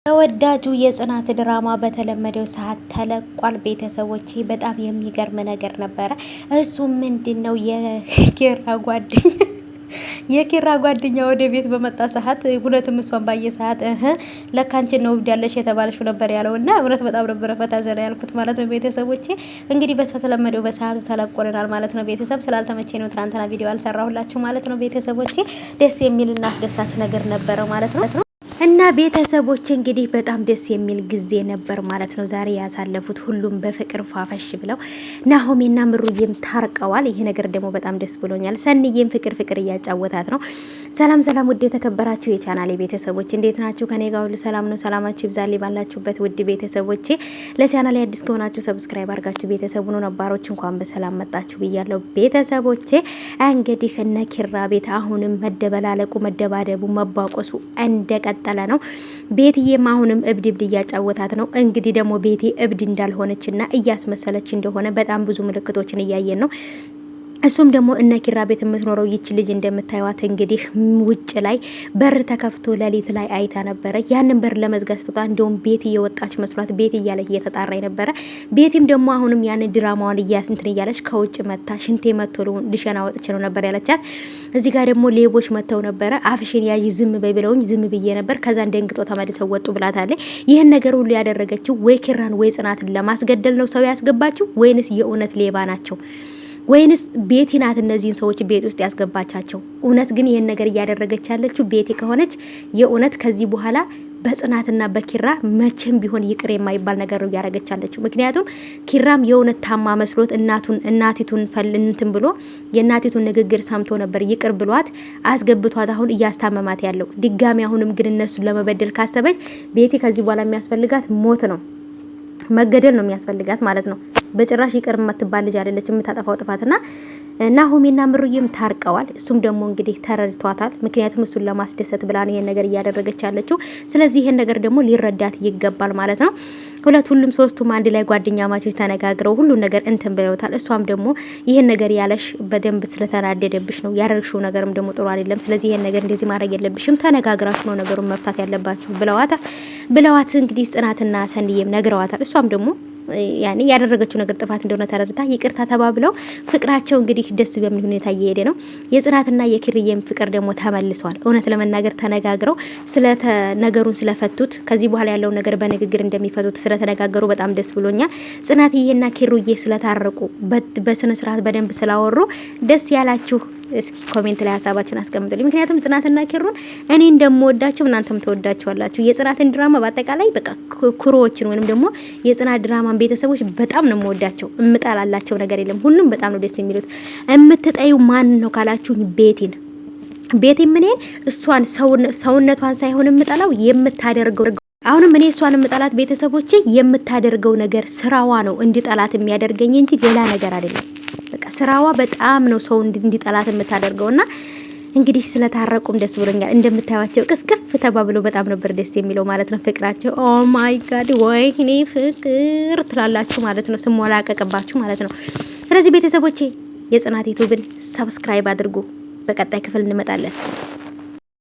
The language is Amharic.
ተወዳጁ የጽናት ድራማ በተለመደው ሰዓት ተለቋል። ቤተሰቦቼ በጣም የሚገርም ነገር ነበረ። እሱ ምንድነው? የኪራ ጓደኛ ወደ ቤት በመጣ ሰዓት ሁለቱም እሷን ባየ ሰዓት ለካንቺ ነው ያለሽ የተባለሽው ነበር ያለው እና እውነት በጣም ነበረ ፈታ ዘና ያልኩት ማለት ነው። ቤተሰቦቼ እንግዲህ በተለመደው በሰዓቱ ተለቆልናል ማለት ነው። ቤተሰብ ስላልተመቼ ነው ትናንትና ቪዲዮ አልሰራሁላችሁ ማለት ነው። ቤተሰቦቼ ደስ የሚልና አስደሳች ነገር ነበረ ማለት ነው። እና ቤተሰቦች እንግዲህ በጣም ደስ የሚል ጊዜ ነበር ማለት ነው ዛሬ ያሳለፉት። ሁሉም በፍቅር ፋፈሽ ብለው ናሆሜና ምሩዬም ታርቀዋል። ይሄ ነገር ደግሞ በጣም ደስ ብሎኛል። ሰንዬም ፍቅር እያጫወታት ነው። ሰላም ውድ የተከበራችሁ የቻናሌ ቤተሰቦች እንዴት ናችሁ? ከኔ ጋር ሁሉ ሰላም ነው። ሰላማችሁ ይብዛልኝ ባላችሁበት ውድ ቤተሰቦቼ። ለቻናሌ አዲስ ከሆናችሁ ሰብስክራይብ አድርጋችሁ ቤተሰቡ ነው። ነባሮች እንኳን በሰላም መጣችሁ ብያለሁ ቤተሰቦቼ። እንግዲህ እነ ኪራ ቤት አሁንም መደበላለቁ፣ መደባደቡ፣ መባቆሱ እንደቀጠለ ነው። ቤትዬም አሁንም እብድ እያጫወታት ነው። እንግዲህ ደግሞ ቤቴ እብድ እንዳልሆነችና እያስመሰለች እንደሆነ በጣም ብዙ ምልክቶችን እያየን ነው። እሱም ደግሞ እነ ኪራ ቤት የምትኖረው ይች ልጅ እንደምታዩት እንግዲህ ውጭ ላይ በር ተከፍቶ ሌሊት ላይ አይታ ነበረ። ያንን በር ለመዝጋት ስትወጣ እንደውም ቤት እየወጣች መስሏት ቤት እያለች እየተጣራኝ ነበረ። ቤትም ደግሞ አሁንም ያንን ድራማዋን እንትን እያለች ከውጭ መታ ሽንቴ መጥቶ ልሸና ወጥቼ ነው ነበር ያለቻት። እዚህ ጋር ደግሞ ሌቦች መጥተው ነበረ። አፍሽን ያዥ ዝም በይ ብለውኝ ዝም ብዬ ነበር። ከዛ ደንግጦ ተመልሰው ወጡ ብላታለች። ይህን ነገር ሁሉ ያደረገችው ወይ ኪራን ወይ ጽናትን ለማስገደል ነው ሰው ያስገባችው ወይንስ የእውነት ሌባ ናቸው? ወይንስ ቤቲ ናት እነዚህን ሰዎች ቤት ውስጥ ያስገባቻቸው? እውነት ግን ይሄን ነገር እያደረገች ያለችው ቤቲ ከሆነች የእውነት ከዚህ በኋላ በጽናትና በኪራ መቼም ቢሆን ይቅር የማይባል ነገር ነው እያደረገች ያለችው። ምክንያቱም ኪራም የእውነት ታማ መስሎት እናቲቱን ፈልንትን ብሎ የእናቲቱን ንግግር ሰምቶ ነበር ይቅር ብሏት አስገብቷት አሁን እያስታመማት ያለው ድጋሚ። አሁንም ግን እነሱን ለመበደል ካሰበች ቤቲ ከዚህ በኋላ የሚያስፈልጋት ሞት ነው፣ መገደል ነው የሚያስፈልጋት ማለት ነው። በጭራሽ ይቅር የማትባል ልጅ አይደለች የምታጠፋው ጥፋትና ናሆሜና ምሩዬም ታርቀዋል። እሱም ደግሞ እንግዲህ ተረድቷታል። ምክንያቱም እሱን ለማስደሰት ብላ ነው ይሄን ነገር እያደረገች ያለችው። ስለዚህ ይሄን ነገር ደግሞ ሊረዳት ይገባል ማለት ነው። ሁሉም ሶስቱም አንድ ላይ ጓደኛ ማቾች ተነጋግረው ሁሉ ነገር እንትን ብለውታል። እሷም ደግሞ ይሄን ነገር ያለሽ በደንብ ስለተናደደብሽ ነው፣ ያደረግሽው ነገርም ደግሞ ጥሩ አይደለም። ስለዚህ ይሄን ነገር እንደዚህ ማድረግ የለብሽም፣ ተነጋግራችሁ ነው ነገሩን መፍታት ያለባችሁ ብለዋት እንግዲህ ጽናትና ሰንዬም ነግረዋታል። እሷም ደግሞ ያኔ ያደረገችው ነገር ጥፋት እንደሆነ ተረድታ ይቅርታ ተባብለው ፍቅራቸው እንግዲህ ደስ በሚል ሁኔታ እየሄደ ነው። የጽናትና የኪርዬም ፍቅር ደግሞ ተመልሷል። እውነት ለመናገር ተነጋግረው ነገሩን ስለፈቱት ከዚህ በኋላ ያለውን ነገር በንግግር እንደሚፈቱት ስለተነጋገሩ በጣም ደስ ብሎኛል። ጽናትዬና ኪሩዬ ስለታረቁ በስነ ስርዓት በደንብ ስላወሩ ደስ ያላችሁ እስኪ ኮሜንት ላይ ሀሳባችሁን አስቀምጡልኝ። ምክንያቱም ጽናትና ኪሩን እኔ እንደምወዳቸው እናንተም ተወዳቸዋላችሁ። የጽናትን ድራማ በአጠቃላይ በቃ ኩሮዎችን ወይንም ደግሞ የጽናት ድራማን ቤተሰቦች በጣም ነው የምወዳቸው። እምጣላላቸው ነገር የለም። ሁሉም በጣም ነው ደስ የሚሉት። እምትጠዩ ማን ነው ካላችሁ ቤቲ ምን እሷን ሰውነቷን ሳይሆን የምጠላው የምታደርገው አሁንም እኔ እሷን የምጠላት ቤተሰቦቼ የምታደርገው ነገር ስራዋ ነው እንዲጠላት የሚያደርገኝ እንጂ ሌላ ነገር አይደለም። በቃ ስራዋ በጣም ነው ሰው እንዲጠላት የምታደርገውና እንግዲህ ስለታረቁም ደስ ብሎኛል። እንደምታዩቸው ቅፍቅፍ ተባብለው በጣም ነበር ደስ የሚለው ማለት ነው ፍቅራቸው። ኦ ማይ ጋድ ወይኔ ፍቅር ትላላችሁ ማለት ነው፣ ስሞላቀቅባችሁ ማለት ነው። ስለዚህ ቤተሰቦቼ የጽናት ዩቲዩብን ሰብስክራይብ አድርጉ። በቀጣይ ክፍል እንመጣለን።